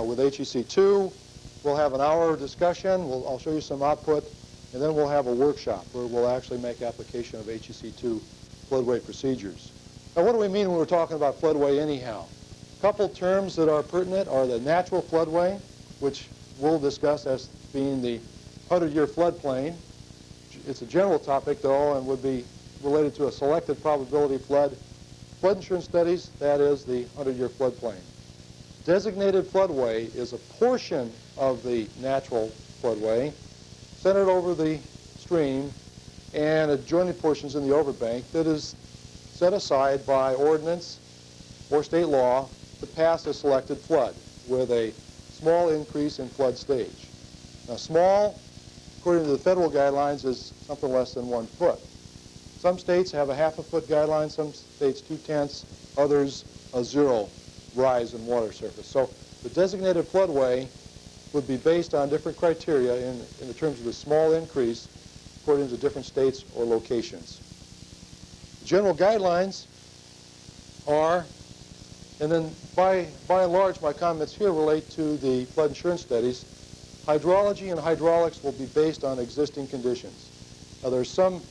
with HEC2. We'll have an hour discussion. I'll show you some output, and then we'll have a workshop where we'll actually make application of HEC2 floodway procedures. Now, what do we mean when we're talking about floodway anyhow? A couple terms that are pertinent are the natural floodway, which we'll discuss as being the 100-year floodplain. It's a general topic, though, and would be related to a selected probability flood. Flood insurance studies, that is the 100-year floodplain. Designated floodway is a portion of the natural floodway centered over the stream and adjoining portions in the overbank that is set aside by ordinance or state law to pass a selected flood with a small increase in flood stage. Now, small, according to the federal guidelines, is something less than 1 foot. Some states have a ½ foot guideline, some states 2/10, others a 0 rise in water surface. So the designated floodway would be based on different criteria in the terms of the small increase according to different states or locations. General guidelines are, and then by and large my comments here relate to the flood insurance studies. Hydrology and hydraulics will be based on existing conditions. Now, there's some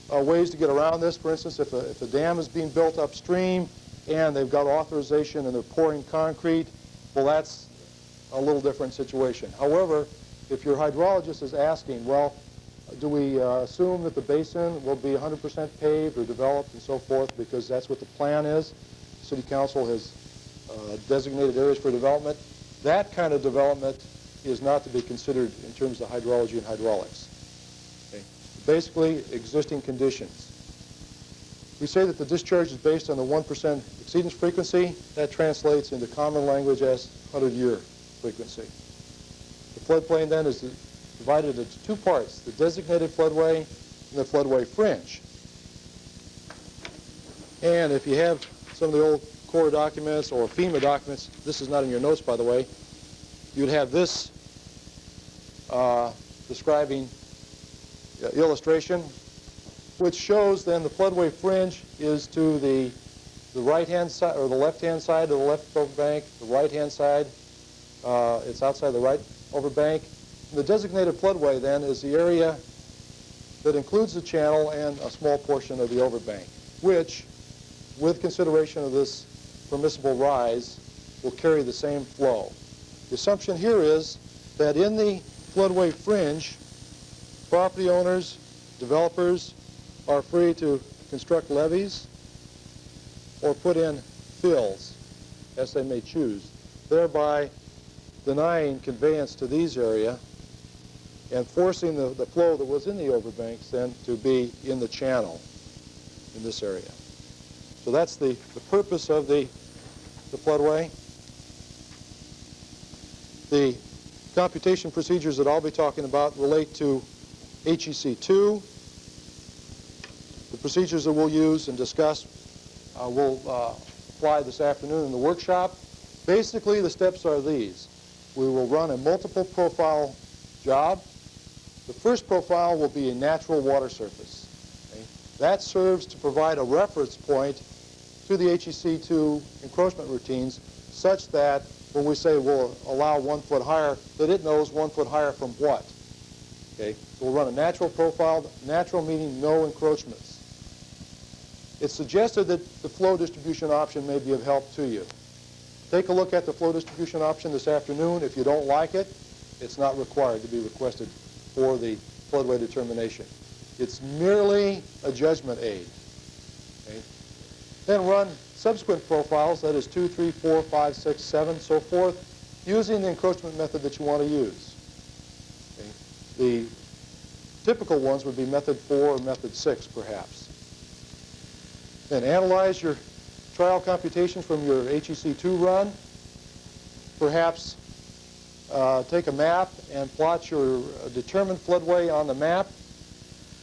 ways to get around this. For instance, if a dam is being built upstream and they've got authorization and they're pouring concrete, well, that's a little different situation. However, if your hydrologist is asking, well, do we assume that the basin will be 100% paved or developed and so forth, because that's what the plan is? City Council has designated areas for development. That kind of development is not to be considered in terms of hydrology and hydraulics. Okay. Basically, existing conditions. We say that the discharge is based on the 1% exceedance frequency. That translates into common language as 100-year frequency. The floodplain then is divided into 2 parts, the designated floodway and the floodway fringe. And if you have some of the old Corps documents or FEMA documents, this is not in your notes, by the way, you'd have this describing illustration, which shows then the floodway fringe is to the right-hand side or the left-hand side of the left overbank, the right-hand side, it's outside the right overbank. And the designated floodway then is the area that includes the channel and a small portion of the overbank, which, with consideration of this permissible rise, will carry the same flow. The assumption here is that in the floodway fringe, property owners, developers are free to construct levees or put in fills as they may choose, thereby denying conveyance to these areas and forcing the flow that was in the overbanks then to be in the channel in this area. So that's the purpose of the floodway. The computation procedures that I'll be talking about relate to HEC2. The procedures that we'll use and discuss we'll apply this afternoon in the workshop. Basically, the steps are these. We will run a multiple profile job. The first profile will be a natural water surface. Okay? That serves to provide a reference point to the HEC2 encroachment routines such that when we say we'll allow 1 foot higher, that it knows 1 foot higher from what. Okay? So we'll run a natural profile, natural meaning no encroachments. It's suggested that the flow distribution option may be of help to you. Take a look at the flow distribution option this afternoon. If you don't like it, it's not required to be requested for the floodway determination. It's merely a judgment aid. Okay? Then run subsequent profiles, that is 2, 3, 4, 5, 6, 7, so forth, using the encroachment method that you want to use. Okay? The typical ones would be method 4 or method 6, perhaps. Then analyze your trial computations from your HEC2 run. Perhaps take a map and plot your determined floodway on the map,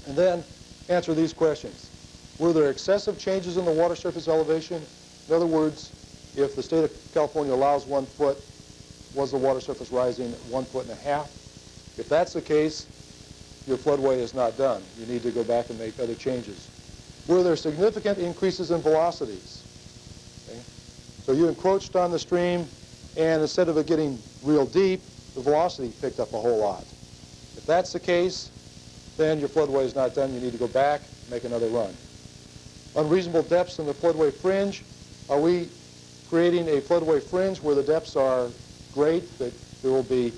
and then answer these questions. Were there excessive changes in the water surface elevation? In other words, if the state of California allows 1 foot, was the water surface rising 1.5 feet? If that's the case, your floodway is not done. You need to go back and make other changes. Were there significant increases in velocities? Okay. So you encroached on the stream, and instead of it getting real deep, the velocity picked up a whole lot. If that's the case, then your floodway is not done. You need to go back, make another run. Unreasonable depths in the floodway fringe. Are we creating a floodway fringe where the depths are great, that there will be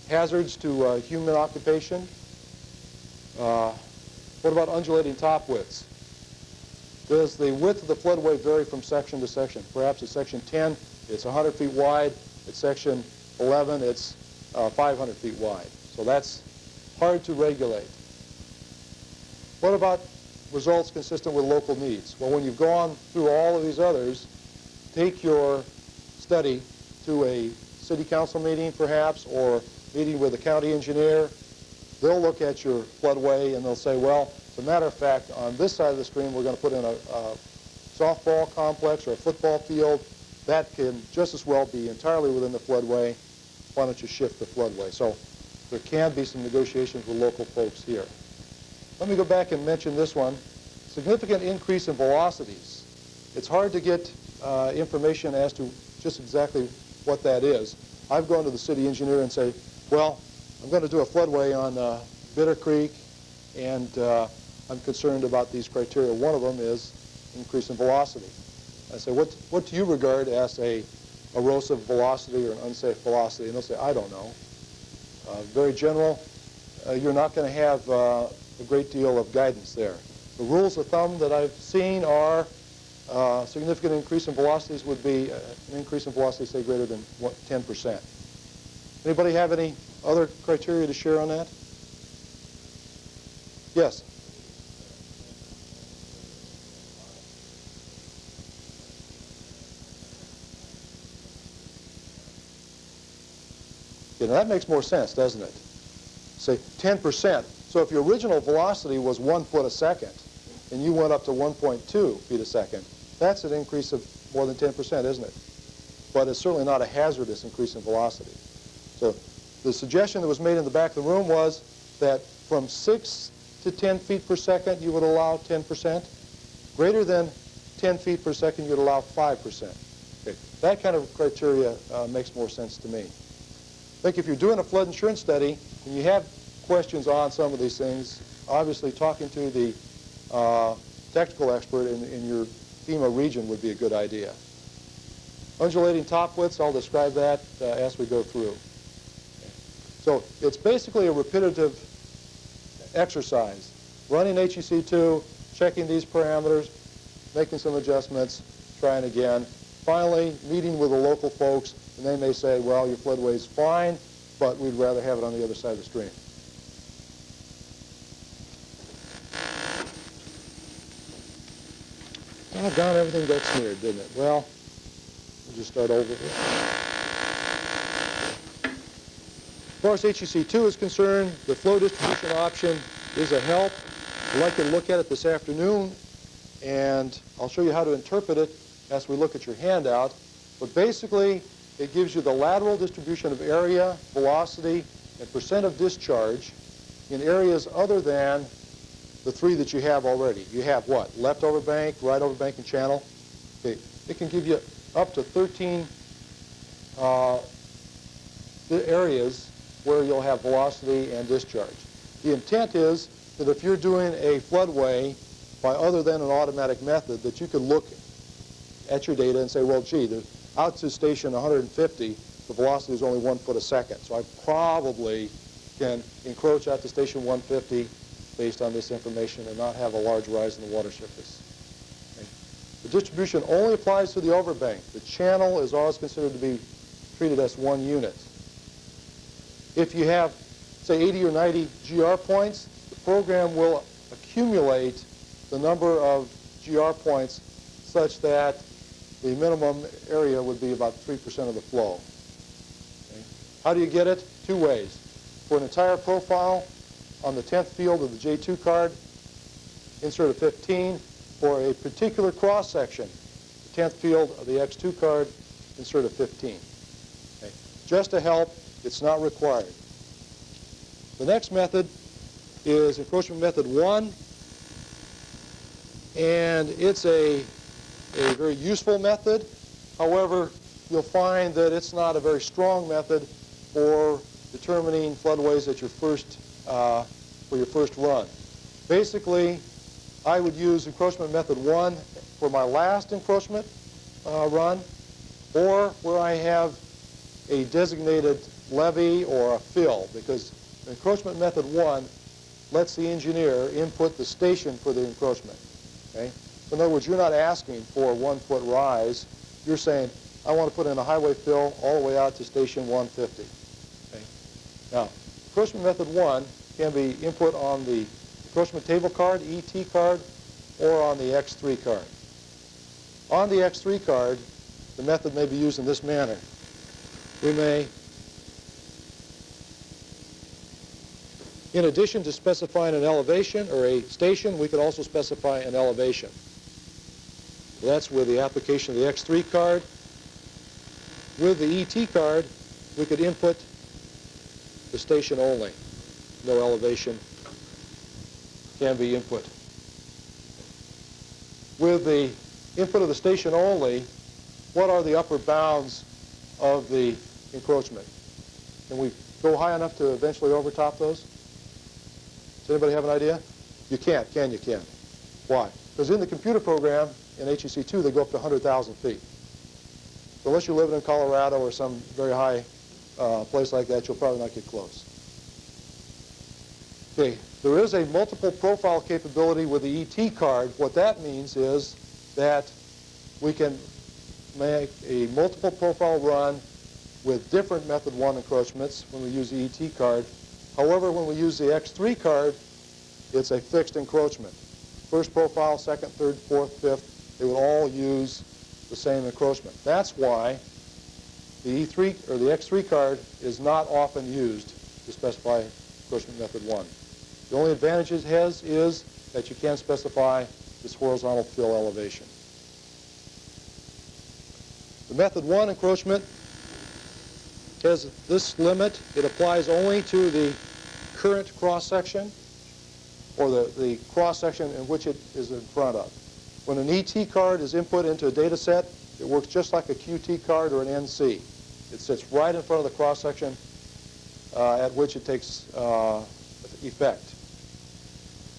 hazards to human occupation? What about undulating top widths? Does the width of the floodway vary from section to section? Perhaps at section 10, it's 100 feet wide. At section 11, it's 500 feet wide. So that's hard to regulate. What about results consistent with local needs? Well, when you've gone through all of these others, take your study to a city council meeting, perhaps, or meeting with a county engineer. They'll look at your floodway and they'll say, well, as a matter of fact, on this side of the stream, we're going to put in a softball complex or a football field. That can just as well be entirely within the floodway. Why don't you shift the floodway? So there can be some negotiations with local folks here. Let me go back and mention this one. Significant increase in velocities. It's hard to get information as to just exactly what that is. I've gone to the city engineer and say, well, I'm going to do a floodway on Bitter Creek, and I'm concerned about these criteria. One of them is increase in velocity. I say, what do you regard as a erosive velocity or an unsafe velocity? And they'll say, I don't know. Very general. You're not going to have a great deal of guidance there. The rules of thumb that I've seen are significant increase in velocities would be an increase in velocity, say, greater than 10%. Anybody have any other criteria to share on that? Yes? Yeah, now that makes more sense, doesn't it? Say 10%. So if your original velocity was 1 foot a second, and you went up to 1.2 feet a second, that's an increase of more than 10%, isn't it? But it's certainly not a hazardous increase in velocity. So the suggestion that was made in the back of the room was that from 6 to 10 feet per second, you would allow 10%. Greater than 10 feet per second, you'd allow 5%. Okay. That kind of criteria makes more sense to me. I think if you're doing a flood insurance study and you have questions on some of these things, obviously talking to the technical expert in your FEMA region would be a good idea. Undulating top widths, I'll describe that as we go through. So it's basically a repetitive exercise. Running HEC2, checking these parameters, making some adjustments, trying again. Finally, meeting with the local folks, and they may say, well, your floodway is fine, but we'd rather have it on the other side of the stream. Doggone, everything got smeared, didn't it? Well, we'll just start over here. As far as HEC2 is concerned, the flow distribution option is a help. I'd like you to look at it this afternoon, and I'll show you how to interpret it as we look at your handout. But basically, it gives you the lateral distribution of area, velocity, and percent of discharge in areas other than the three that you have already. You have what? Left over bank, right over bank, and channel. Okay. It can give you up to 13 areas where you'll have velocity and discharge. The intent is that if you're doing a floodway by other than an automatic method, that you can look at your data and say, well, gee, out to station 150, the velocity is only 1 foot a second. So I probably can encroach out to station 150 based on this information and not have a large rise in the water surface. Okay. The distribution only applies to the overbank. The channel is always considered to be treated as one unit. If you have, say, 80 or 90 GR points, the program will accumulate the number of GR points such that the minimum area would be about 3% of the flow. Okay. How do you get it? Two ways. For an entire profile, on the 10th field of the J2 card, insert a 15. For a particular cross-section, the 10th field of the X2 card, insert a 15. Okay. Just to help, it's not required. The next method is encroachment method 1, and it's a very useful method. However, you'll find that it's not a very strong method for determining floodways at your first, for your first run. Basically, I would use encroachment method 1 for my last encroachment run, or where I have a designated levee or a fill, because encroachment method 1 lets the engineer input the station for the encroachment. Okay? So in other words, you're not asking for a 1-foot rise. You're saying, I want to put in a highway fill all the way out to station 150. Okay? Now, encroachment method 1 can be input on the encroachment table card, ET card, or on the X3 card. On the X3 card, the method may be used in this manner. We may, in addition to specifying an elevation or a station, we could also specify an elevation. So that's with the application of the X3 card. With the ET card, we could input the station only. No elevation can be input. With the input of the station only, what are the upper bounds of the encroachment? Can we go high enough to eventually overtop those? Does anybody have an idea? You can't, can you? Can't. Why? Because in the computer program in HEC2, they go up to 100,000 feet. So unless you're living in Colorado or some very high place like that, you'll probably not get close. Okay, there is a multiple profile capability with the ET card. What that means is that we can make a multiple profile run with different method 1 encroachments when we use the ET card. However, when we use the X3 card, it's a fixed encroachment. First profile, second, third, fourth, fifth, they will all use the same encroachment. That's why the E3 or the X3 card is not often used to specify encroachment method 1. The only advantage it has is that you can specify this horizontal fill elevation. The method 1 encroachment has this limit. It applies only to the current cross-section or the cross-section in which it is in front of. When an ET card is input into a data set, it works just like a QT card or an NC. It sits right in front of the cross-section at which it takes effect.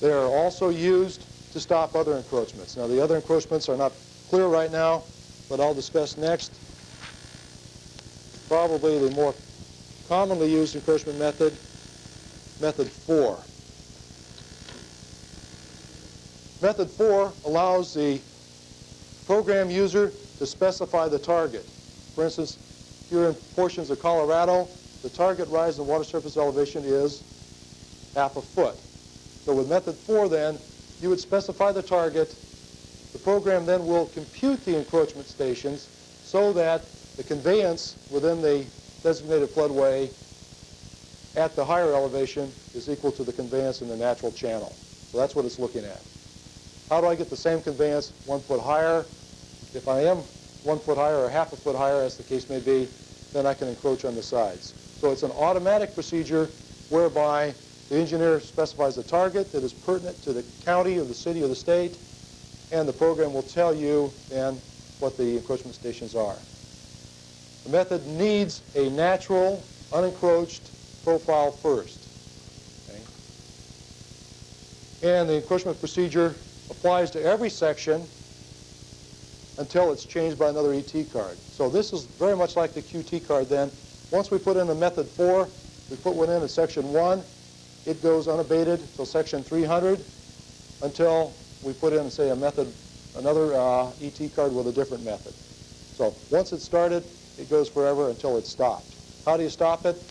They are also used to stop other encroachments. Now, the other encroachments are not clear right now, but I'll discuss next. Probably the more commonly used encroachment method, method 4. Method 4 allows the program user to specify the target. For instance, here in portions of Colorado, the target rise in water surface elevation is ½ a foot. So with method 4 then, you would specify the target. The program then will compute the encroachment stations so that the conveyance within the designated floodway at the higher elevation is equal to the conveyance in the natural channel. So that's what it's looking at. How do I get the same conveyance 1 foot higher? If I am 1 foot higher or ½ a foot higher, as the case may be, then I can encroach on the sides. So it's an automatic procedure whereby the engineer specifies a target that is pertinent to the county or the city or the state, and the program will tell you then what the encroachment stations are. The method needs a natural, unencroached profile first. Okay? And the encroachment procedure applies to every section until it's changed by another ET card. So this is very much like the QT card then. Once we put in the method 4, we put one in at section 1. It goes unabated till section 300 until we put in, say, another ET card with a different method. So once it's started, it goes forever until it's stopped. How do you stop it?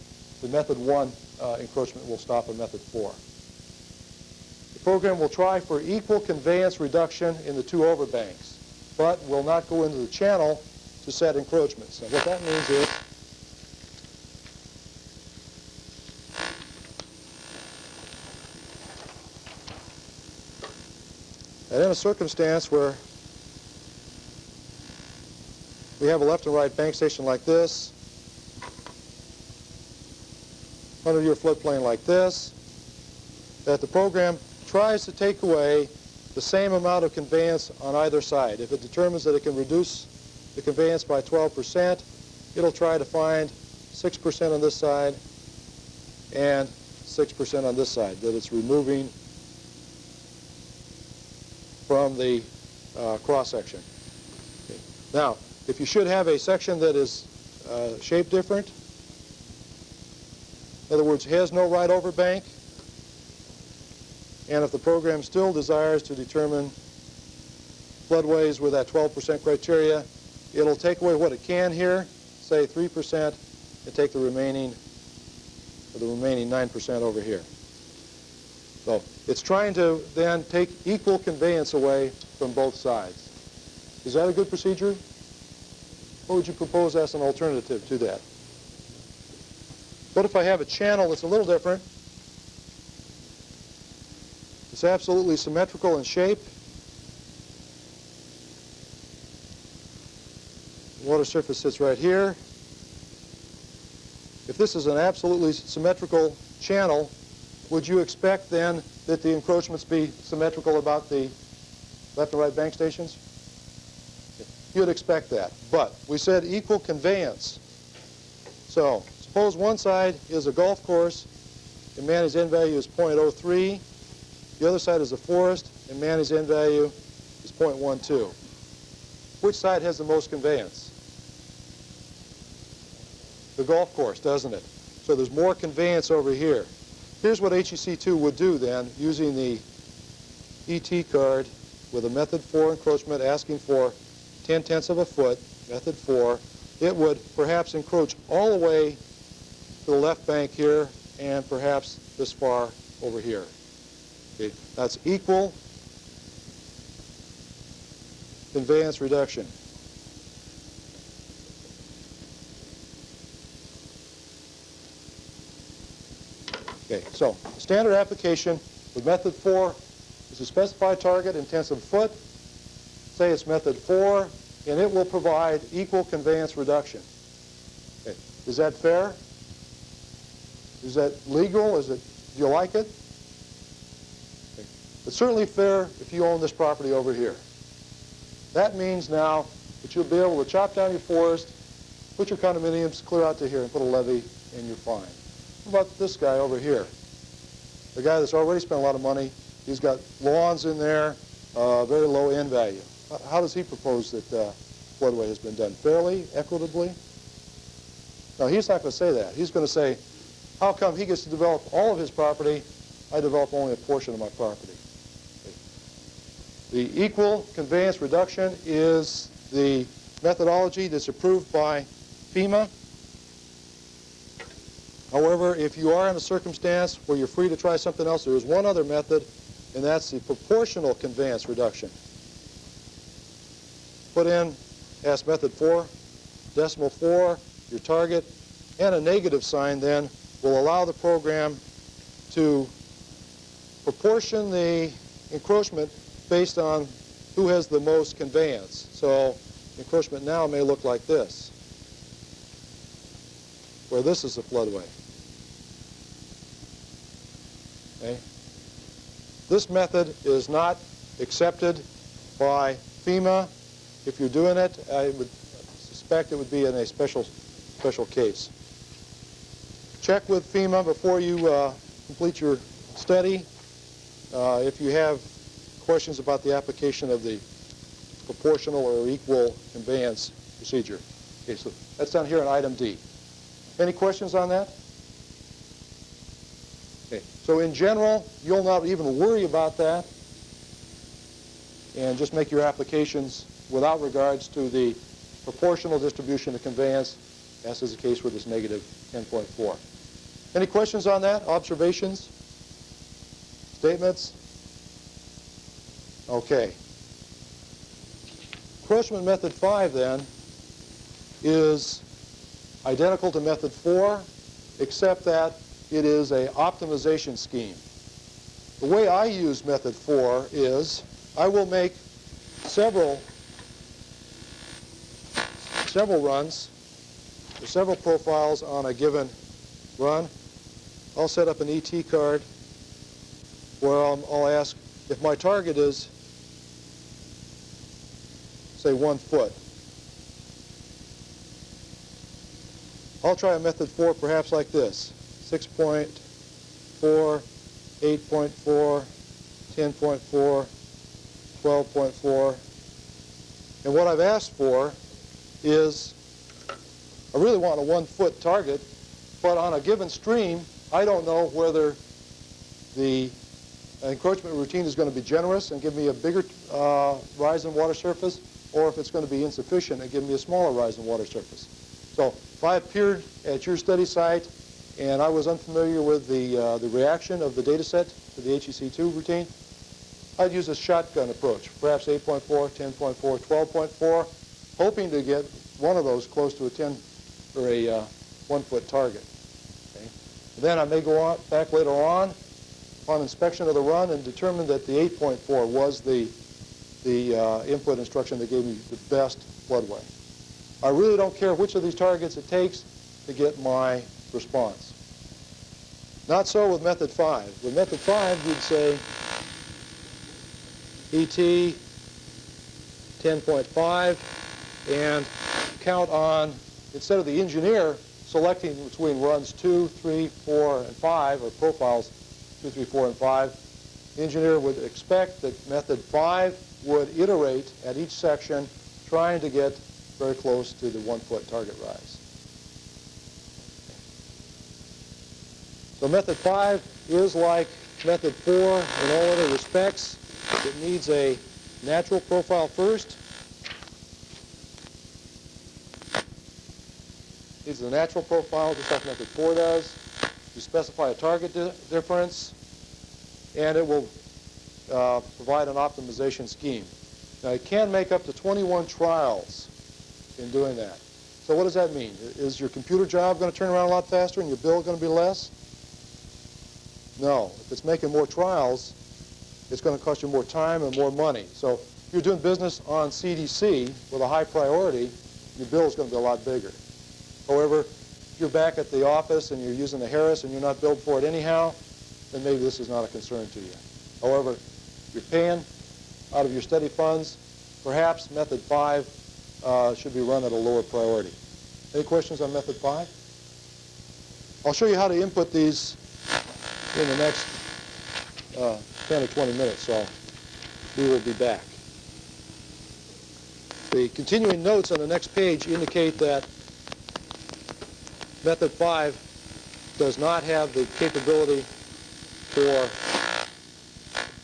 The method 1 encroachment will stop at method 4. The program will try for equal conveyance reduction in the 2 overbanks, but will not go into the channel to set encroachments. And what that means is that in a circumstance where we have a left and right bank station like this, 100-year floodplain like this, that the program tries to take away the same amount of conveyance on either side. If it determines that it can reduce the conveyance by 12%. It'll try to find 6% on this side and 6% on this side that it's removing from the cross-section. Okay. Now, if you should have a section that is shaped different, in other words, has no right-over bank, and if the program still desires to determine floodways with that 12% criteria, it'll take away what it can here, say 3%, and take the remaining 9% over here. So it's trying to then take equal conveyance away from both sides. Is that a good procedure? What would you propose as an alternative to that? What if I have a channel that's a little different? It's absolutely symmetrical in shape. The water surface sits right here. If this is an absolutely symmetrical channel, would you expect then that the encroachments be symmetrical about the left and right bank stations? You'd expect that. But we said equal conveyance. So suppose one side is a golf course and Manny's end value is 0.03. The other side is a forest and Manny's end value is 0.12. Which side has the most conveyance? The golf course, doesn't it? So there's more conveyance over here. Here's what HEC2 would do then, using the ET card with a method 4 encroachment asking for 0.10 of a foot, method 4. It would perhaps encroach all the way to the left bank here and perhaps this far over here. Okay, that's equal conveyance reduction. Okay, so standard application with method 4 is to specify target in tenths of a foot. Say it's method 4, and it will provide equal conveyance reduction. Okay, is that fair? Is that legal? Do you like it? Okay. It's certainly fair if you own this property over here. That means now that you'll be able to chop down your forest, put your condominiums clear out to here, and put a levee, and you're fine. What about this guy over here? The guy that's already spent a lot of money. He's got lawns in there, very low end value. How does he propose that floodway has been done? Fairly, equitably? No, he's not going to say that. He's going to say, how come he gets to develop all of his property? I develop only a portion of my property. The equal conveyance reduction is the methodology that's approved by FEMA. However, if you are in a circumstance where you're free to try something else, there is one other method, and that's the proportional conveyance reduction. Put in, as method 4, decimal 4, your target, and a negative sign then will allow the program to proportion the encroachment based on who has the most conveyance. So encroachment now may look like this, where this is the floodway. Okay. This method is not accepted by FEMA. If you're doing it, I would suspect it would be in a special case. Check with FEMA before you complete your study. If you have questions about the application of the proportional or equal conveyance procedure. Okay, so that's down here in item D. Any questions on that? Okay, so in general, you'll not even worry about that and just make your applications without regards to the proportional distribution of conveyance, as is the case with this negative 10.4. Any questions on that? Observations? Statements? Okay. Encroachment method 5 then is identical to method 4, except that it is an optimization scheme. The way I use method 4 is I will make several runs, or several profiles on a given run. I'll set up an ET card where I'll ask if my target is, say, 1 foot. I'll try a method 4 perhaps like this: 6.4, 8.4, 10.4, 12.4. And what I've asked for is, I really want a 1-foot target, but on a given stream, I don't know whether the encroachment routine is going to be generous and give me a bigger rise in water surface, or if it's going to be insufficient and give me a smaller rise in water surface. So if I appeared at your study site and I was unfamiliar with the reaction of the data set to the HEC2 routine, I'd use a shotgun approach, perhaps 8.4, 10.4, 12.4, hoping to get one of those close to a 10 or a 1-foot target. Okay? Then I may go on back later on inspection of the run and determine that the 8.4 was the input instruction that gave me the best floodway. I really don't care which of these targets it takes to get my response. Not so with method 5. With method 5, you'd say ET 10.5 and count on, instead of the engineer selecting between runs 2, 3, 4, and 5, or profiles 2, 3, 4, and 5, the engineer would expect that method 5 would iterate at each section, trying to get very close to the 1-foot target rise. So method 5 is like method 4 in all other respects. It needs a natural profile first. Needs a natural profile, just like method 4 does. You specify a target difference, and it will provide an optimization scheme. Now, it can make up to 21 trials in doing that. So what does that mean? Is your computer job going to turn around a lot faster and your bill going to be less? No. If it's making more trials, it's going to cost you more time and more money. So if you're doing business on CDC with a high priority, your bill is going to be a lot bigger. However, if you're back at the office and you're using the Harris and you're not billed for it anyhow, then maybe this is not a concern to you. However, if you're paying out of your study funds, perhaps method 5 should be run at a lower priority. Any questions on method 5? I'll show you how to input these in the next 10 or 20 minutes, so we will be back. The continuing notes on the next page indicate that method 5 does not have the capability for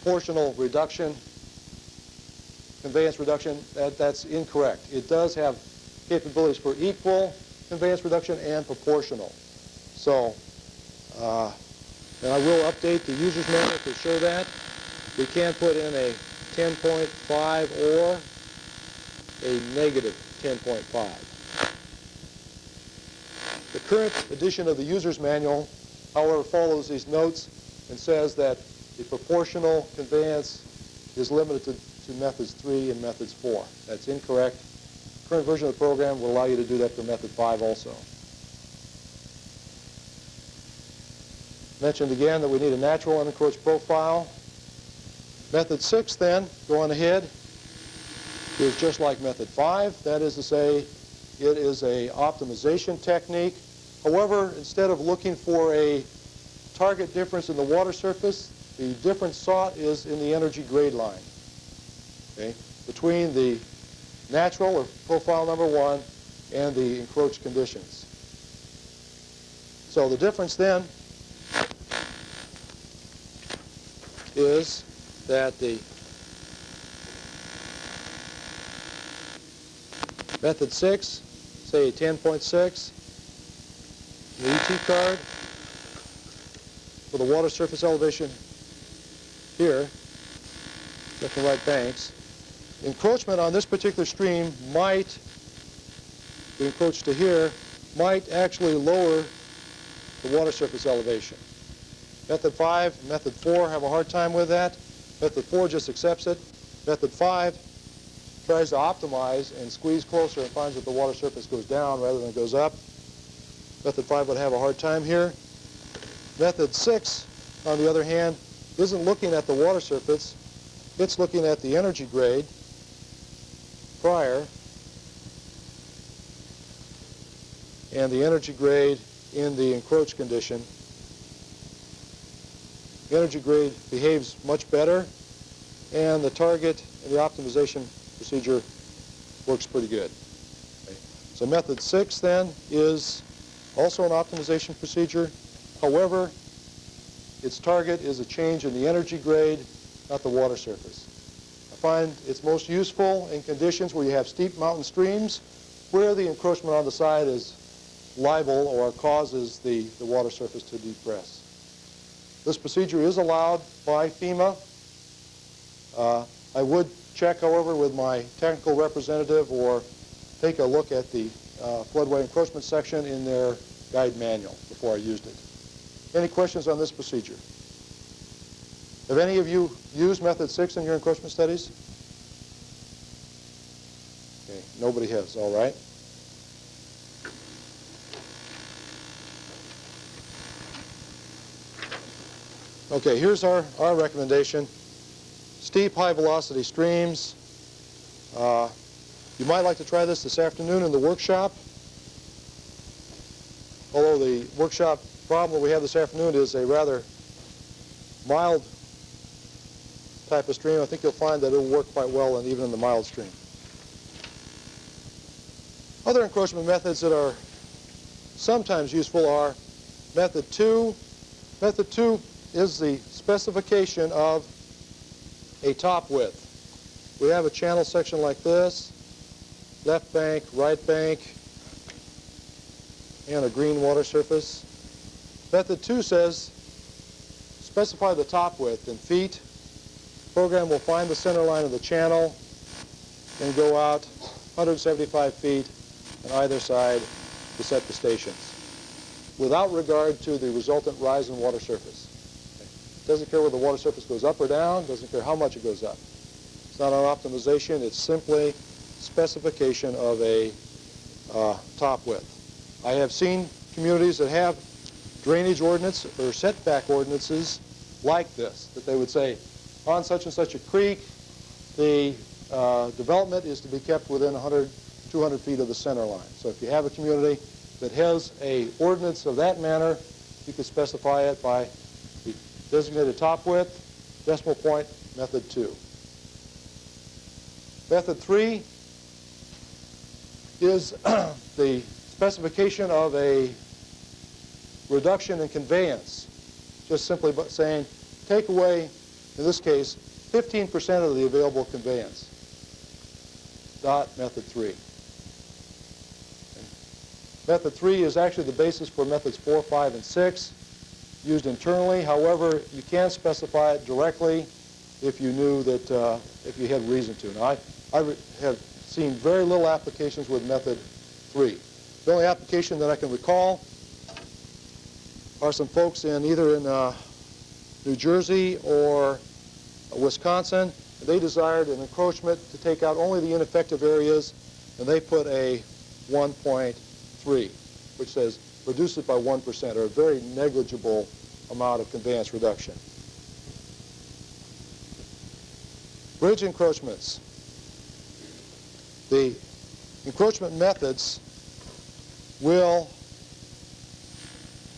proportional reduction, conveyance reduction. That's incorrect. It does have capabilities for equal conveyance reduction and proportional. So, and I will update the user's manual to show that. We can put in a 10.5 or a negative 10.5. The current edition of the user's manual, however, follows these notes and says that the proportional conveyance is limited to methods 3 and methods 4. That's incorrect. The current version of the program will allow you to do that for method 5 also. Mentioned again that we need a natural unencroached profile. Method 6 then, going ahead, is just like method 5. That is to say, it is a optimization technique. However, instead of looking for a target difference in the water surface, the difference sought is in the energy grade line, okay, between the natural or profile number 1 and the encroached conditions. So the difference then is that the method 6, say 10.6, the ET card for the water surface elevation here, left and right banks. Encroachment on this particular stream might, the encroach to here, might actually lower the water surface elevation. Method 5 and method 4 have a hard time with that. Method 4 just accepts it. Method 5 tries to optimize and squeeze closer and finds that the water surface goes down rather than goes up. Method 5 would have a hard time here. Method 6, on the other hand, isn't looking at the water surface. It's looking at the energy grade prior and the energy grade in the encroached condition. The energy grade behaves much better, and the target and the optimization procedure works pretty good. Okay. So method 6 then is also an optimization procedure. However, its target is a change in the energy grade, not the water surface. I find it's most useful in conditions where you have steep mountain streams, where the encroachment on the side is liable or causes the water surface to depress. This procedure is allowed by FEMA. I would check, however, with my technical representative or take a look at the floodway encroachment section in their guide manual before I used it. Any questions on this procedure? Have any of you used method 6 in your encroachment studies? Okay, nobody has, all right. Okay, here's our recommendation. Steep, high-velocity streams. You might like to try this afternoon in the workshop. Although the workshop problem we have this afternoon is a rather mild type of stream, I think you'll find that it'll work quite well and even in the mild stream. Other encroachment methods that are sometimes useful are method 2. Method 2 is the specification of a top width. We have a channel section like this, left bank, right bank, and a green water surface. Method 2 says specify the top width in feet. The program will find the center line of the channel and go out 175 feet on either side to set the stations, without regard to the resultant rise in water surface. Doesn't care whether the water surface goes up or down, doesn't care how much it goes up. It's not an optimization, it's simply specification of a top width. I have seen communities that have drainage ordinance or setback ordinances like this, that they would say, on such and such a creek, the development is to be kept within 100, 200 feet of the center line. So if you have a community that has a ordinance of that manner, you could specify it by the designated top width, decimal point, method 2. Method 3 is the specification of a reduction in conveyance. Just simply saying, take away, in this case, 15% of the available conveyance. Dot method 3. Method 3 is actually the basis for methods 4, 5, and 6, used internally. However, you can specify it directly if you knew that, if you had reason to. Now, I have seen very little applications with method 3. The only application that I can recall are some folks either in New Jersey or Wisconsin. They desired an encroachment to take out only the ineffective areas, and they put a 1.3, which says reduce it by 1%, or a very negligible amount of conveyance reduction. Bridge encroachments. The encroachment methods will,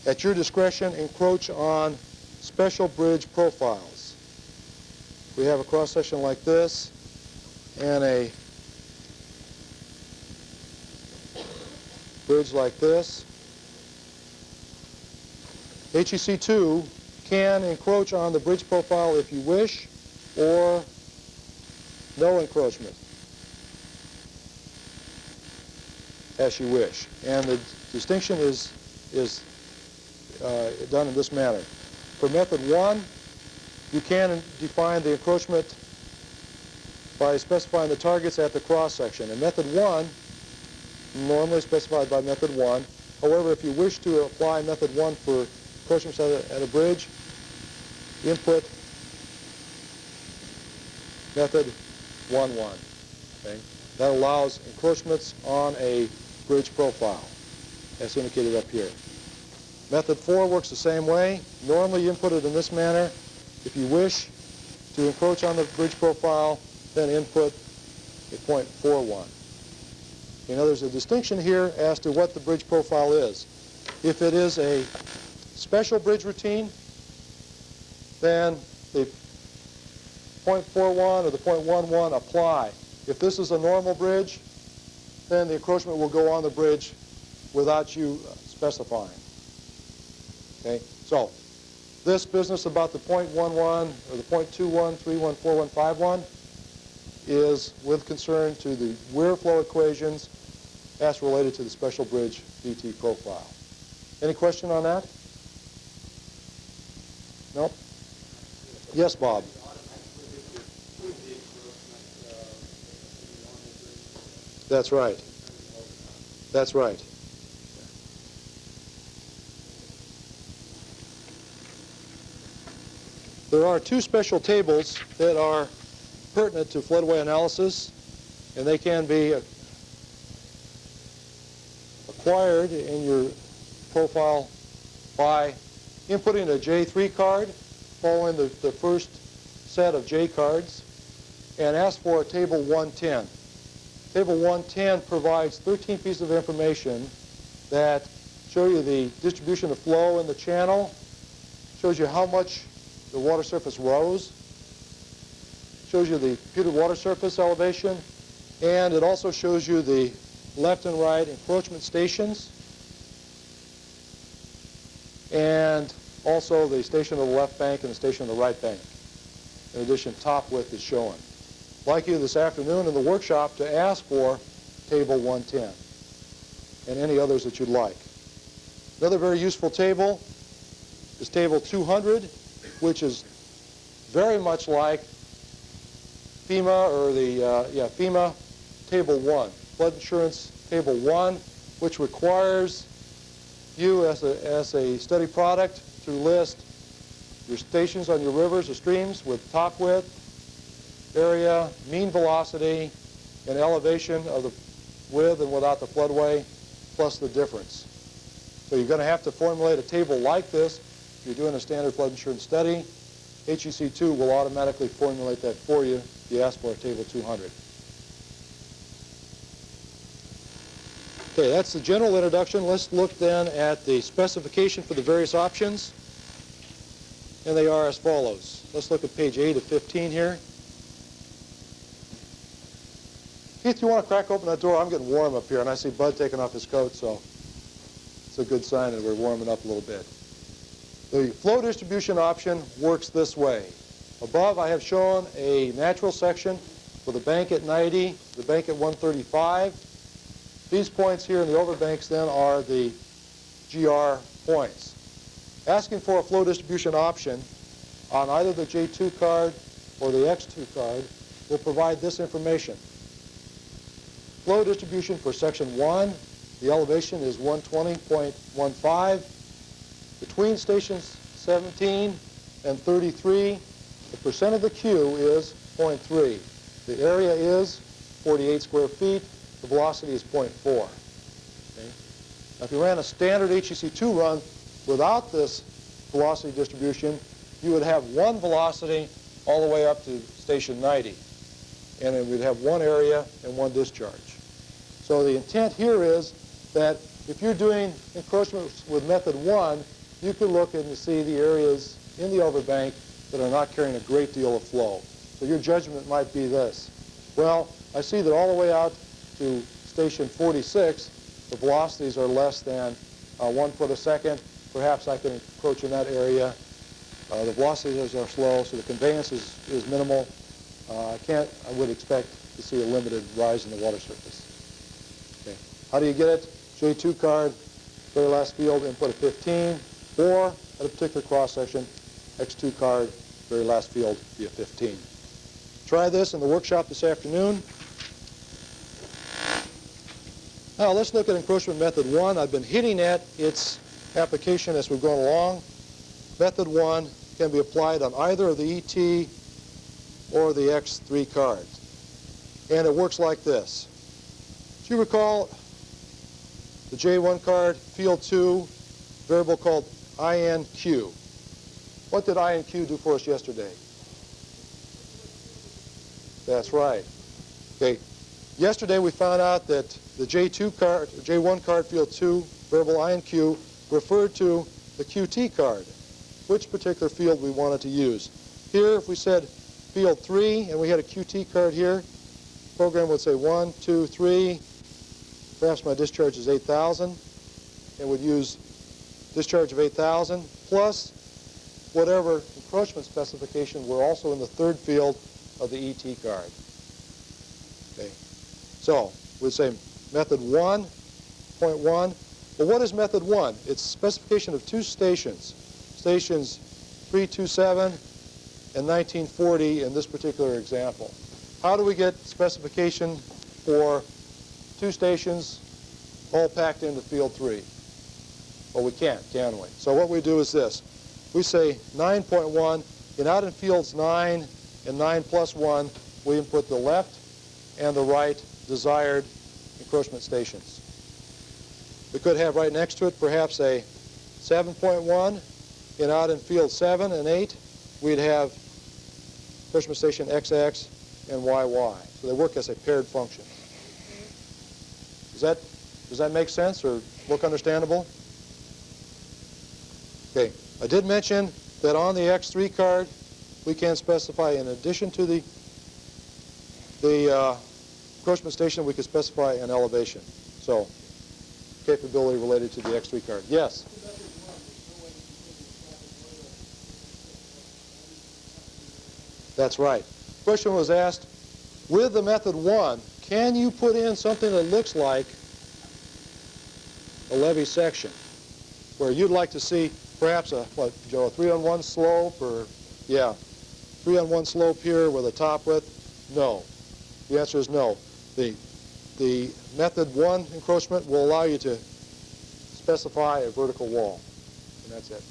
at your discretion, encroach on special bridge profiles. We have a cross-section like this and a bridge like this. HEC2 can encroach on the bridge profile if you wish, or no encroachment as you wish. And the distinction is done in this manner. For method 1, you can define the encroachment by specifying the targets at the cross-section. In method 1, normally specified by method 1. However, if you wish to apply method 1 for encroachments at a bridge, input method 1.1. Okay? That allows encroachments on a bridge profile, as indicated up here. Method 4 works the same way. Normally you input it in this manner. If you wish to encroach on the bridge profile, then input a .41. You know, there's a distinction here as to what the bridge profile is. If it is a special bridge routine, then the 0.41 or the 0.11 apply. If this is a normal bridge, then the encroachment will go on the bridge without you specifying. Okay, so this business about the 0.11 or the 0.21, 31, 41, 51 is with concern to the weir flow equations as related to the special bridge DT profile. Any question on that? No? Yes, Bob. That's right. That's right. There are two special tables that are pertinent to floodway analysis, and they can be acquired in your profile by inputting a J3 card, following the first set of J cards, and ask for a table 110. Table 110 provides 13 pieces of information that show you the distribution of flow in the channel, shows you how much the water surface rose, shows you the computed water surface elevation, and it also shows you the left and right encroachment stations, and also the station of the left bank and the station of the right bank. In addition, top width is shown. I'd like you this afternoon in the workshop to ask for table 110 and any others that you'd like. Another very useful table is table 200, which is very much like FEMA or the FEMA table 1, flood insurance table 1, which requires you as a study product to list your stations on your rivers or streams with top width, area, mean velocity, and elevation of the with and without the floodway, plus the difference. So you're going to have to formulate a table like this if you're doing a standard flood insurance study. HEC2 will automatically formulate that for you if you ask for a table 200. Okay, that's the general introduction. Let's look then at the specification for the various options. And they are as follows. Let's look at page 8 of 15 here. Keith, you want to crack open that door? I'm getting warm up here, and I see Bud taking off his coat, so it's a good sign that we're warming up a little bit. The flow distribution option works this way. Above, I have shown a natural section with a bank at 90, the bank at 135. These points here in the overbanks then are the GR points. Asking for a flow distribution option on either the J2 card or the X2 card will provide this information. Flow distribution for section 1, the elevation is 120.15. Between stations 17 and 33, the percent of the Q is 0.3. The area is 48 square feet. The velocity is 0.4. Okay? Now, if you ran a standard HEC2 run without this velocity distribution, you would have one velocity all the way up to station 90. And then we'd have one area and one discharge. So the intent here is that if you're doing encroachments with method 1, you can look and see the areas in the overbank that are not carrying a great deal of flow. So your judgment might be this. Well, I see that all the way out to station 46, the velocities are less than 1 foot a second. Perhaps I can encroach in that area. The velocities are slow, so the conveyance is minimal. I would expect to see a limited rise in the water surface. Okay. How do you get it? J2 card, very last field, input of 15, or at a particular cross-section, X2 card, very last field, be a 15. Try this in the workshop this afternoon. Now let's look at encroachment method 1. I've been hinting at its application as we've gone along. Method 1 can be applied on either of the ET or the X3 cards. And it works like this. Do you recall the J1 card, field 2, variable called INQ? What did INQ do for us yesterday? That's right. Okay. Yesterday we found out that the J2 card, J1 card, field 2, variable I and Q, referred to the QT card, which particular field we wanted to use. Here, if we said field 3 and we had a QT card here, the program would say 1, 2, 3, perhaps my discharge is 8,000, and would use discharge of 8,000 plus whatever encroachment specification were also in the third field of the ET card. Okay. So we'd say method 1.1. Well, what is method 1? It's specification of 2 stations, stations 327 and 1940 in this particular example. How do we get specification for 2 stations all packed into field 3? Well, we can't, can we? So what we do is this. We say 9.1, and out in fields 9 and 9 plus 1, we input the left and the right desired encroachment stations. We could have right next to it perhaps a 7.1, and out in field 7 and 8, we'd have encroachment station XX and YY. So they work as a paired function. Does that make sense or look understandable? Okay. I did mention that on the X3 card, we can specify, in addition to the encroachment station, we could specify an elevation. So, capability related to the X3 card. Yes? That's right. Question was asked, with the method 1, can you put in something that looks like a levee section, where you'd like to see perhaps a, what, Joe, a 3-on-1 slope, or, yeah, 3-on-1 slope here with a top width? No. The answer is no. The method 1 encroachment will allow you to specify a vertical wall, and that's it.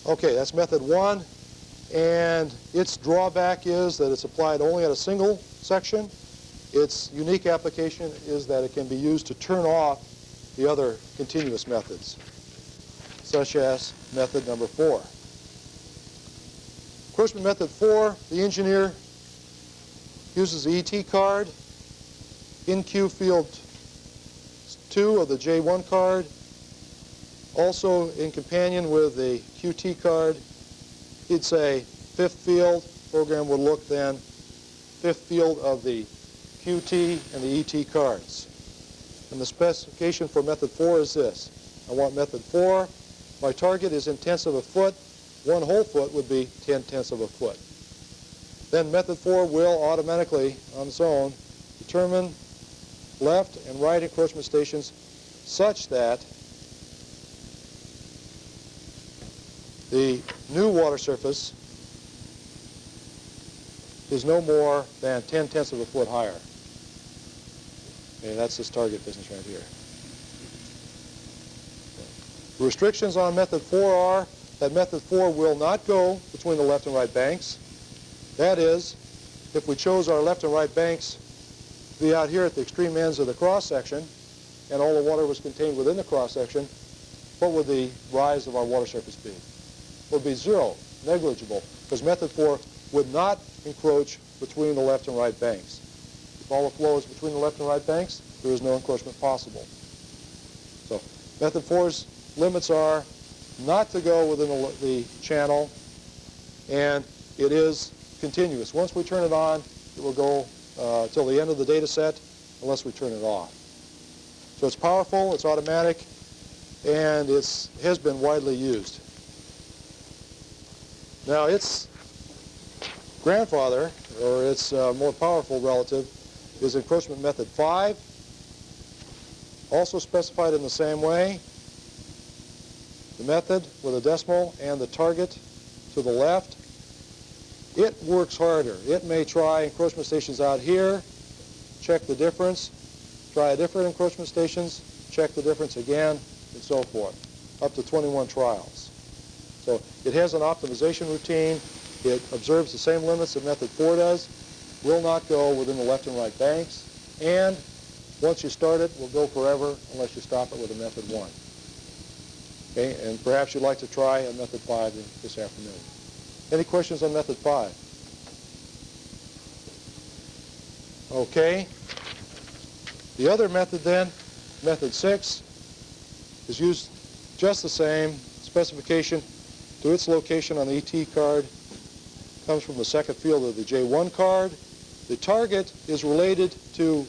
Okay, that's method 1, and its drawback is that it's applied only at a single section. Its unique application is that it can be used to turn off the other continuous methods, such as method number 4. Encroachment method 4, the engineer uses the ET card in Q field 2 of the J1 card, also in companion with the QT card. He'd say 5th field. Program would look then 5th field of the QT and the ET cards. And the specification for method 4 is this. I want method 4. My target is in tenths of a foot. 1 whole foot would be 10/10 of a foot. Then method 4 will automatically, on its own, determine left and right encroachment stations such that the new water surface is no more than 10/10 of a foot higher. Okay, that's this target business right here. The restrictions on method 4 are that method 4 will not go between the left and right banks. That is, if we chose our left and right banks to be out here at the extreme ends of the cross-section and all the water was contained within the cross-section, what would the rise of our water surface be? It would be 0, negligible, because method 4 would not encroach between the left and right banks. If all the flow is between the left and right banks, there is no encroachment possible. So method 4's limits are not to go within the channel, and it is continuous. Once we turn it on, it will go till the end of the data set unless we turn it off. So it's powerful, it's automatic, and it has been widely used. Now its grandfather, or its more powerful relative, is encroachment method 5, also specified in the same way. The method with a decimal and the target to the left. It works harder. It may try encroachment stations out here, check the difference, try different encroachment stations, check the difference again, and so forth, up to 21 trials. So it has an optimization routine. It observes the same limits that method 4 does, will not go within the left and right banks, and once you start it, will go forever unless you stop it with a method 1. Okay, and perhaps you'd like to try a method 5 this afternoon. Any questions on method 5? Okay. The other method then, method 6, is used just the same. Specification to its location on the ET card comes from the second field of the J1 card. The target is related to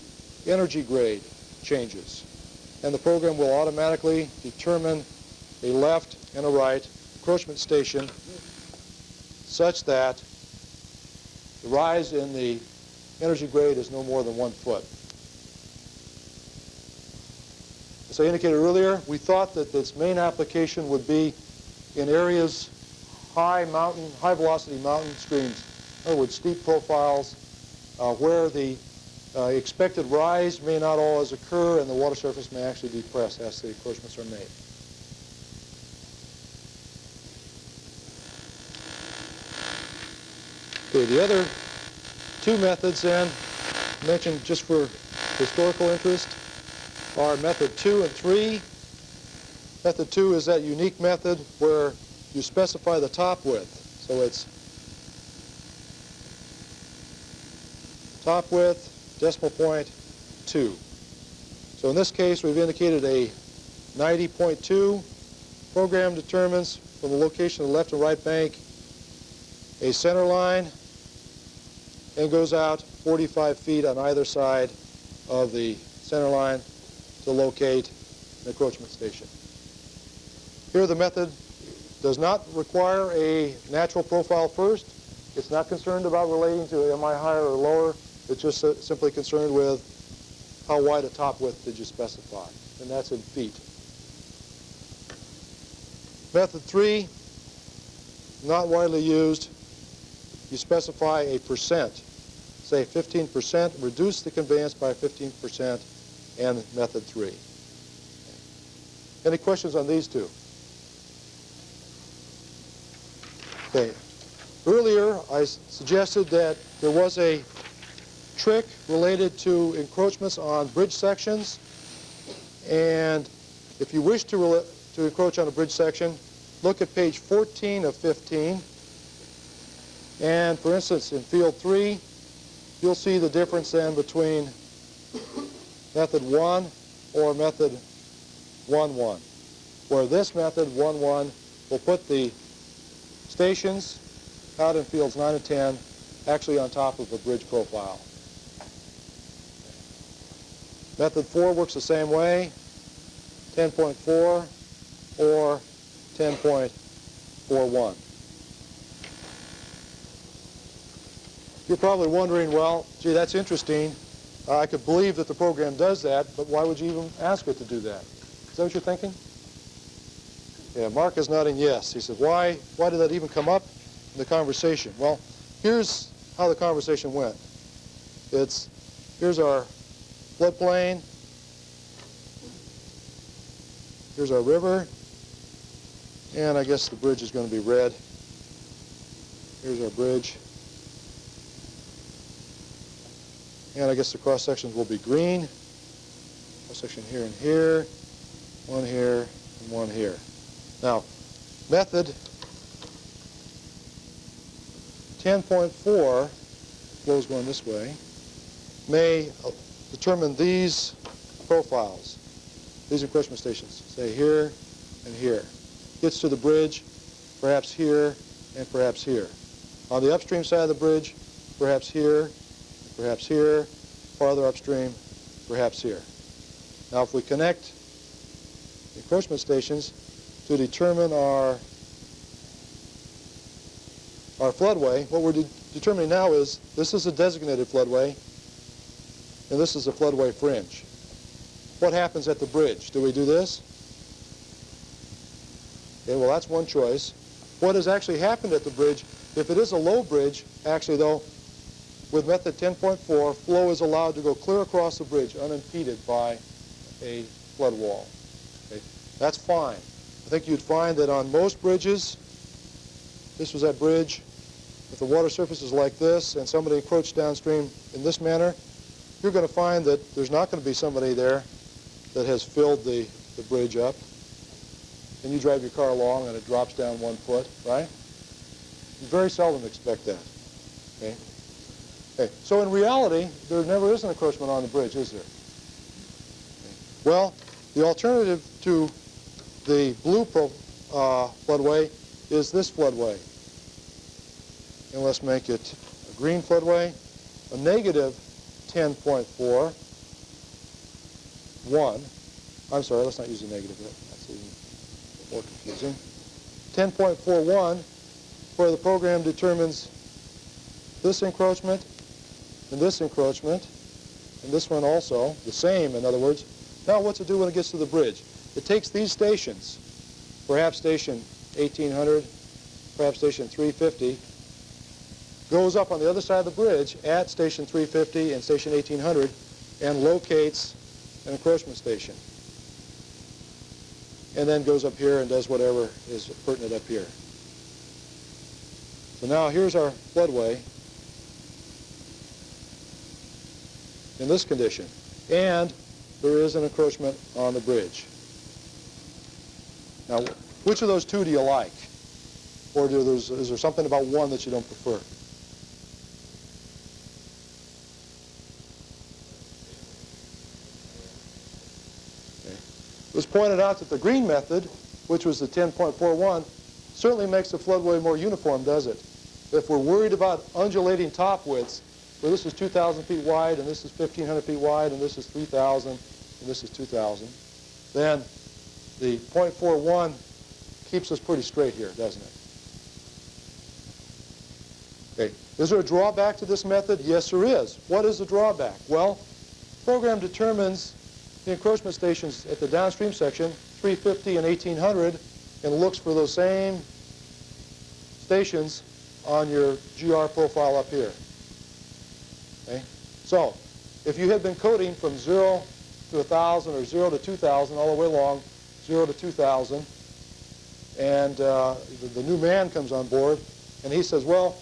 energy grade changes, and the program will automatically determine a left and a right encroachment station such that the rise in the energy grade is no more than 1 foot. As I indicated earlier, we thought that this main application would be in areas high velocity mountain streams, in other words, steep profiles where the expected rise may not always occur and the water surface may actually depress as the encroachments are made. Okay, the other two methods then, mentioned just for historical interest, are method 2 and 3. Method 2 is that unique method where you specify the top width. So it's top width, decimal point 2. So in this case, we've indicated a 90.2. Program determines from the location of the left and right bank a center line and goes out 45 feet on either side of the center line to locate an encroachment station. Here the method does not require a natural profile first. It's not concerned about relating to am I higher or lower. It's just simply concerned with how wide a top width did you specify, and that's in feet. Method 3, not widely used. You specify a percent, say 15%, reduce the conveyance by 15%, and method 3. Any questions on these two? Okay. Earlier, I suggested that there was a trick related to encroachments on bridge sections, and if you wish to encroach on a bridge section, look at page 14 of 15. And for instance, in field 3, you'll see the difference then between method 1 or method 1-1, where this method 1-1 will put the stations out in fields 9 and 10 actually on top of the bridge profile. Method 4 works the same way, 10.4 or 10.41. You're probably wondering, well, gee, that's interesting. I could believe that the program does that, but why would you even ask it to do that? Is that what you're thinking? Yeah, Mark is nodding yes. He said, why did that even come up in the conversation? Well, here's how the conversation went. Here's our floodplain. Here's our river. And I guess the bridge is going to be red. Here's our bridge. And I guess the cross sections will be green. Cross section here and here, one here, and one here. Now, method 10.4, flows going this way, may determine these profiles, these encroachment stations, say here and here. Gets to the bridge, perhaps here and perhaps here. On the upstream side of the bridge, perhaps here, perhaps here, farther upstream, perhaps here. Now, if we connect the encroachment stations to determine our floodway, what we're determining now is this is a designated floodway, and this is a floodway fringe. What happens at the bridge? Do we do this? Okay, well, that's one choice. What has actually happened at the bridge, if it is a low bridge, actually, though, with method 10.4, flow is allowed to go clear across the bridge unimpeded by a flood wall. Okay? That's fine. I think you'd find that on most bridges, this was that bridge, if the water surface is like this and somebody encroached downstream in this manner, you're going to find that there's not going to be somebody there that has filled the bridge up. And you drive your car along and it drops down 1 foot, right? You very seldom expect that. Okay? Okay. So in reality, there never is an encroachment on the bridge, is there? Okay. Well, the alternative to the blue floodway is this floodway. And let's make it a green floodway, a negative 10.41. I'm sorry, let's not use the negative. That's even more confusing. 10.41, where the program determines this encroachment, and this one also, the same, in other words. Now what's it do when it gets to the bridge? It takes these stations, perhaps station 1800, perhaps station 350, goes up on the other side of the bridge at station 350 and station 1800 and locates an encroachment station. And then goes up here and does whatever is pertinent up here. So now here's our floodway in this condition. And there is an encroachment on the bridge. Now, which of those two do you like? Or is there something about one that you don't prefer? It was pointed out that the green method, which was the 10.41, certainly makes the floodway more uniform, does it? If we're worried about undulating top widths, where this is 2,000 feet wide, and this is 1,500 feet wide, and this is 3,000, and this is 2,000, then the 0.41 keeps us pretty straight here, doesn't it? Okay. Is there a drawback to this method? Yes, there is. What is the drawback? Well, the program determines the encroachment stations at the downstream section, 350 and 1800, and looks for those same stations on your GR profile up here. Okay? So, if you had been coding from 0 to 1,000 or 0 to 2,000 all the way along, 0 to 2,000, and the new man comes on board, and he says, well,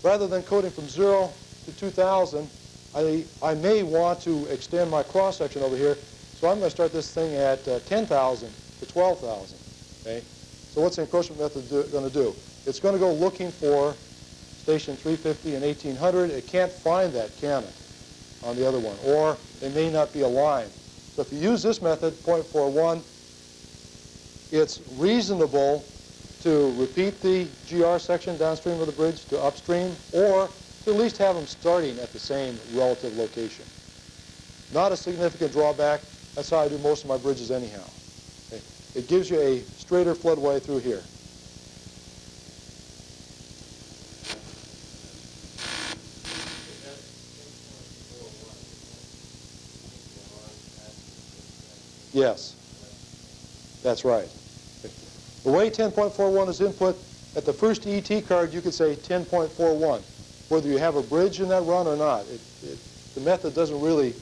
rather than coding from 0 to 2,000, I may want to extend my cross-section over here, so I'm going to start this thing at 10,000 to 12,000. Okay? So what's the encroachment method going to do? It's going to go looking for station 350 and 1800. It can't find that, can it, on the other one? Or they may not be aligned. So if you use this method, 0.41, it's reasonable to repeat the GR section downstream of the bridge to upstream, or to at least have them starting at the same relative location. Not a significant drawback. That's how I do most of my bridges anyhow. Okay. It gives you a straighter floodway through here. Yes, that's right. The way 10.41 is input, at the first ET card you could say 10.41, whether you have a bridge in that run or not. The method doesn't really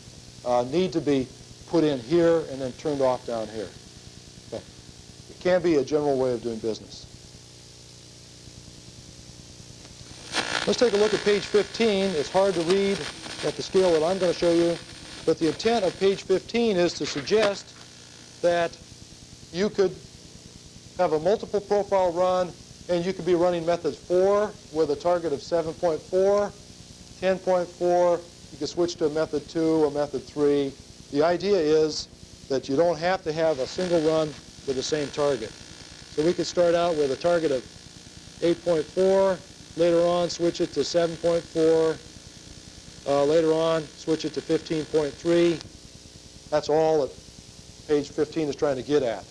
need to be put in here and then turned off down here. Okay. It can be a general way of doing business. Let's take a look at page 15. It's hard to read at the scale that I'm going to show you, but the intent of page 15 is to suggest that you could have a multiple profile run, and you could be running method 4 with a target of 7.4, 10.4. You could switch to a method 2, a method 3. The idea is that you don't have to have a single run with the same target. So we could start out with a target of 8.4, later on switch it to 7.4, later on switch it to 15.3. That's all that page 15 is trying to get at.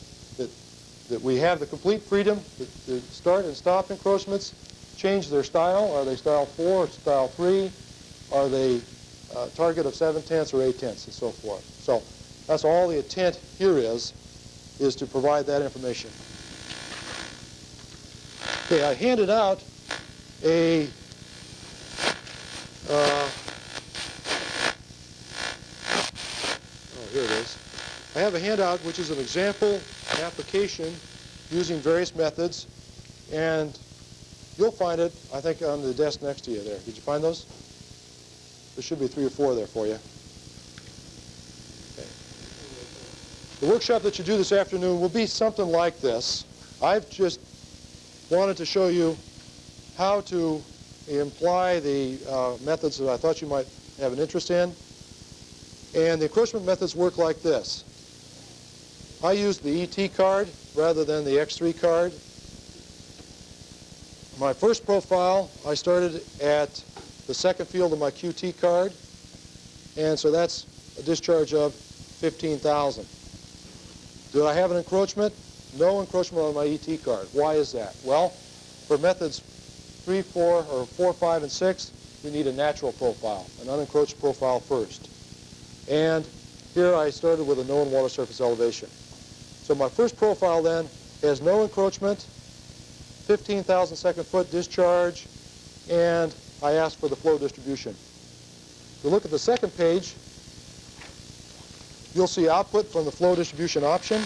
That we have the complete freedom to start and stop encroachments, change their style. Are they style 4 or style 3? Are they target of 7/10 or 8/10, and so forth. So that's all the intent here is to provide that information. Okay, I handed out a here it is. I have a handout which is an example application using various methods, and you'll find it, I think, on the desk next to you there. Did you find those? There should be 3 or 4 there for you. Okay. The workshop that you do this afternoon will be something like this. I've just wanted to show you how to imply the methods that I thought you might have an interest in. And the encroachment methods work like this. I used the ET card rather than the X3 card. My first profile, I started at the second field of my QT card, and so that's a discharge of 15,000. Did I have an encroachment? No encroachment on my ET card. Why is that? Well, for methods 3, 4, or 4, 5, and 6, you need a natural profile, an unencroached profile first. And here I started with a known water surface elevation. So my first profile then has no encroachment, 15,000 second foot discharge, and I asked for the flow distribution. If you look at the second page, you'll see output from the flow distribution option.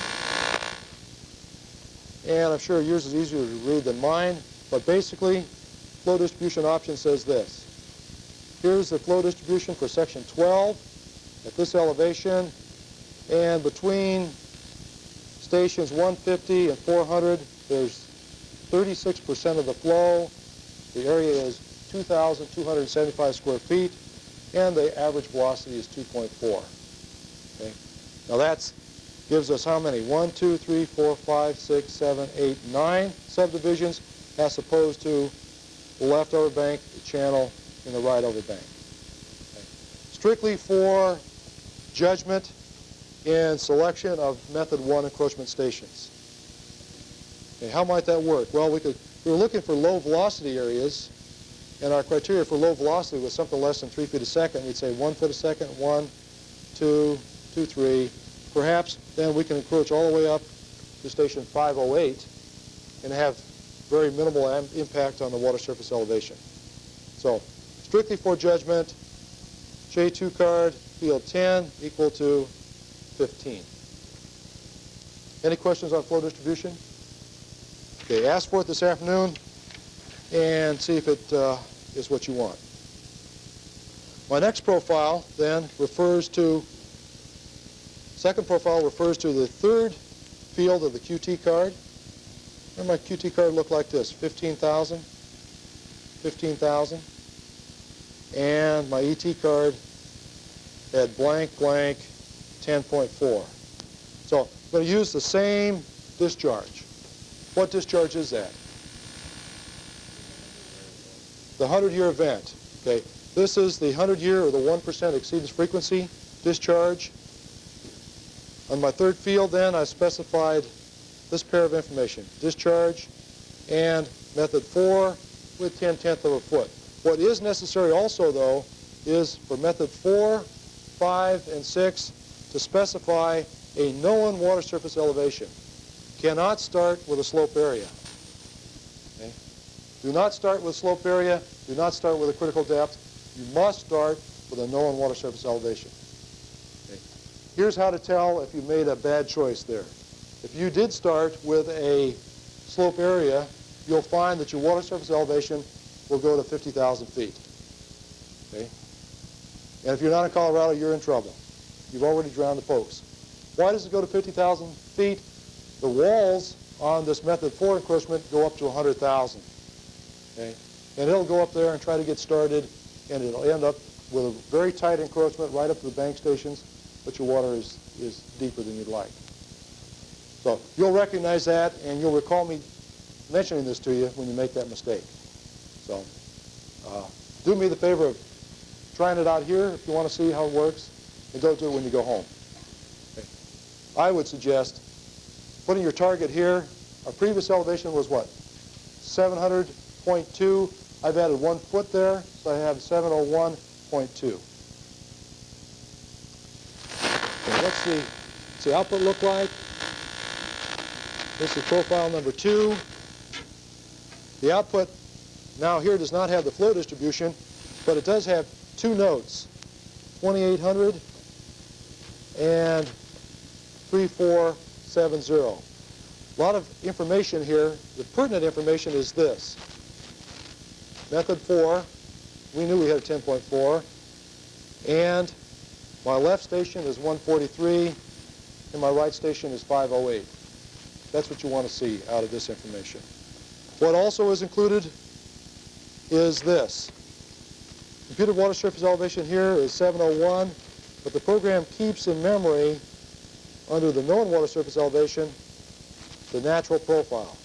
And I'm sure yours is easier to read than mine, but basically, flow distribution option says this. Here's the flow distribution for section 12 at this elevation, and between stations 150 and 400, there's 36% of the flow. The area is 2,275 square feet, and the average velocity is 2.4. Okay? Now that gives us how many? 1, 2, 3, 4, 5, 6, 7, 8, 9 subdivisions, as opposed to the left overbank, the channel, and the right overbank. Okay? Strictly for judgment in selection of method 1 encroachment stations. Okay, how might that work? Well, we were looking for low velocity areas, and our criteria for low velocity was something less than 3 feet a second. We'd say 1 foot a second, 1, 2, 2, 3. Perhaps then we can encroach all the way up to station 508 and have very minimal impact on the water surface elevation. So strictly for judgment, J2 card, field 10 equal to 15. Any questions on flow distribution? Okay, ask for it this afternoon and see if it is what you want. My next profile then refers to, second profile refers to the third field of the QT card. And my QT card looked like this, 15,000, 15,000. And my ET card had blank, blank, 10.4. So I'm going to use the same discharge. What discharge is that? The 100-year event. Okay, this is the 100-year or the 1% exceedance frequency discharge. On my third field then, I specified this pair of information, discharge and method 4 with 10/10 of a foot. What is necessary also, though, is for method 4, 5, and 6 to specify a known water surface elevation. Cannot start with a slope area. Okay? Do not start with slope area. Do not start with a critical depth. You must start with a known water surface elevation. Okay? Here's how to tell if you made a bad choice there. If you did start with a slope area, you'll find that your water surface elevation will go to 50,000 feet. Okay? And if you're not in Colorado, you're in trouble. You've already drowned the folks. Why does it go to 50,000 feet? The walls on this method 4 encroachment go up to 100,000. Okay? And it'll go up there and try to get started, and it'll end up with a very tight encroachment right up to the bank stations, but your water is deeper than you'd like. So you'll recognize that, and you'll recall me mentioning this to you when you make that mistake. So do me the favor of trying it out here if you want to see how it works, and don't do it when you go home. Okay. I would suggest putting your target here. Our previous elevation was what? 700.2. I've added 1 foot there, so I have 701.2. Okay, what's the output look like? This is profile number 2. The output now here does not have the flow distribution, but it does have 2 notes, 2800 and 3470. A lot of information here. The pertinent information is this. Method 4, we knew we had a 10.4, and my left station is 143, and my right station is 508. That's what you want to see out of this information. What also is included is this. Computed water surface elevation here is 701, but the program keeps in memory, under the known water surface elevation, the natural profile.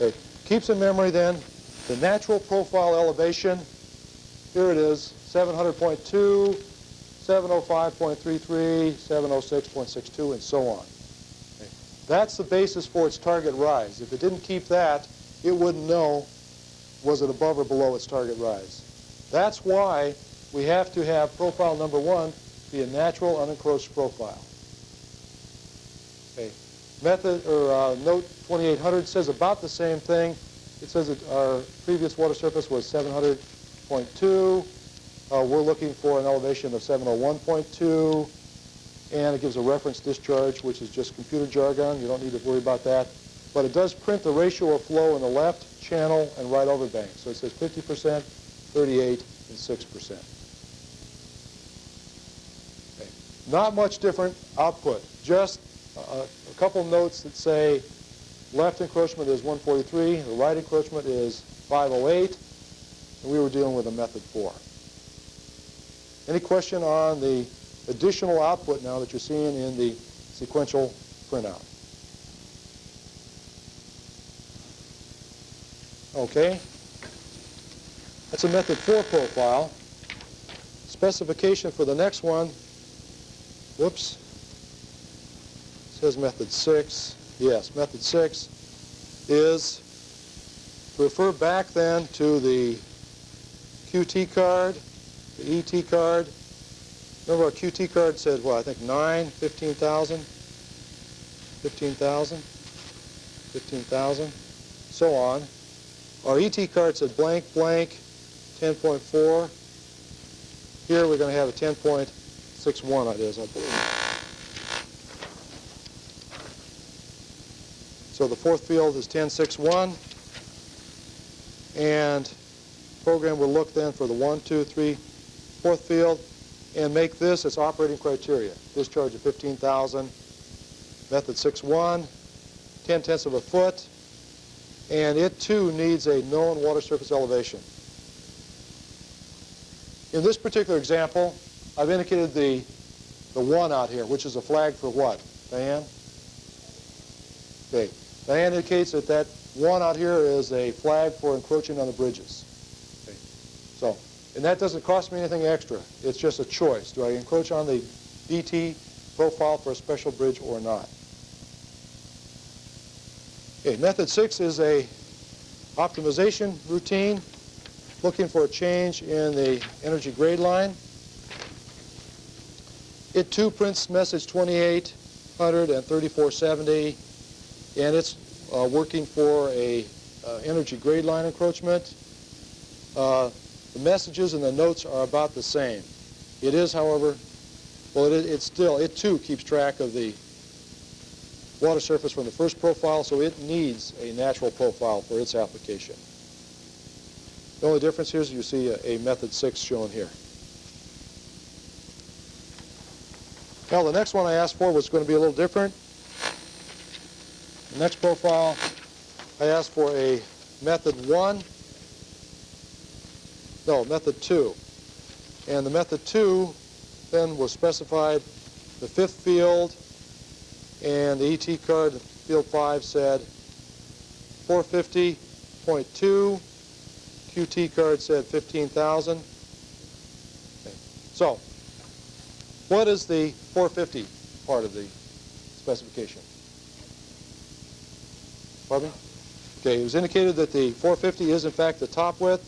Okay. Keeps in memory then the natural profile elevation. Here it is, 700.2, 705.33, 706.62, and so on. Okay. That's the basis for its target rise. If it didn't keep that, it wouldn't know was it above or below its target rise. That's why we have to have profile number 1 be a natural unencroached profile. Okay. Method or note 2800 says about the same thing. It says that our previous water surface was 700.2. We're looking for an elevation of 701.2, and it gives a reference discharge, which is just computer jargon. You don't need to worry about that. But it does print the ratio of flow in the left channel and right overbank. So it says 50%, 38, and 6%. Okay. Not much different output. Just a couple notes that say left encroachment is 143, the right encroachment is 508, and we were dealing with a method 4. Any question on the additional output now that you're seeing in the sequential printout? Okay. That's a method 4 profile. Specification for the next one, whoops, says method 6. Yes, method 6 is to refer back then to the QT card, the ET card. Remember our QT card said, well, I think 9, 15,000, 15,000, 15,000, so on. Our ET card said blank, blank, 10.4. Here we're going to have a 10.61, it is, I believe. So the fourth field is 10.61, and the program will look then for the 1, 2, 3, fourth field, and make this its operating criteria. Discharge of 15,000, method 6.1, 10/10 of a foot, and it too needs a known water surface elevation. In this particular example, I've indicated the 1 out here, which is a flag for what? Diane? Okay. Diane indicates that that 1 out here is a flag for encroaching on the bridges. Okay. So, and that doesn't cost me anything extra. It's just a choice. Do I encroach on the DT profile for a special bridge or not? Okay, method 6 is a optimization routine looking for a change in the energy grade line. It too prints message 2800 and 3470, and it's working for a energy grade line encroachment. The messages and the notes are about the same. It is, however, well, it too keeps track of the water surface from the first profile, so it needs a natural profile for its application. The only difference here is you see a method 6 shown here. Now the next one I asked for was going to be a little different. The next profile, I asked for a method 1, no, method 2. And the method 2 then was specified the fifth field, and the ET card, field 5, said 450.2. QT card said 15,000. Okay. So, what is the 450 part of the specification? Pardon me? Okay, it was indicated that the 450 is in fact the top width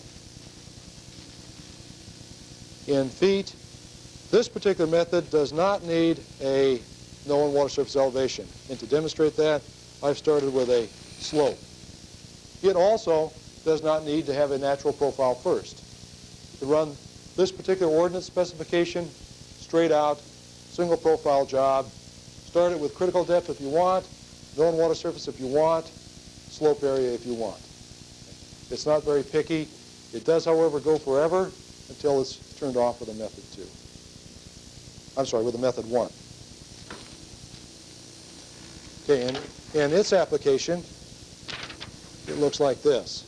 in feet. This particular method does not need a known water surface elevation. And to demonstrate that, I've started with a slope. It also does not need to have a natural profile first. To run this particular ordnance specification, straight out, single profile job, start it with critical depth if you want, known water surface if you want, slope area if you want. It's not very picky. It does, however, go forever until it's turned off with a method 2. I'm sorry, with the method 1. Okay, and in its application, it looks like this.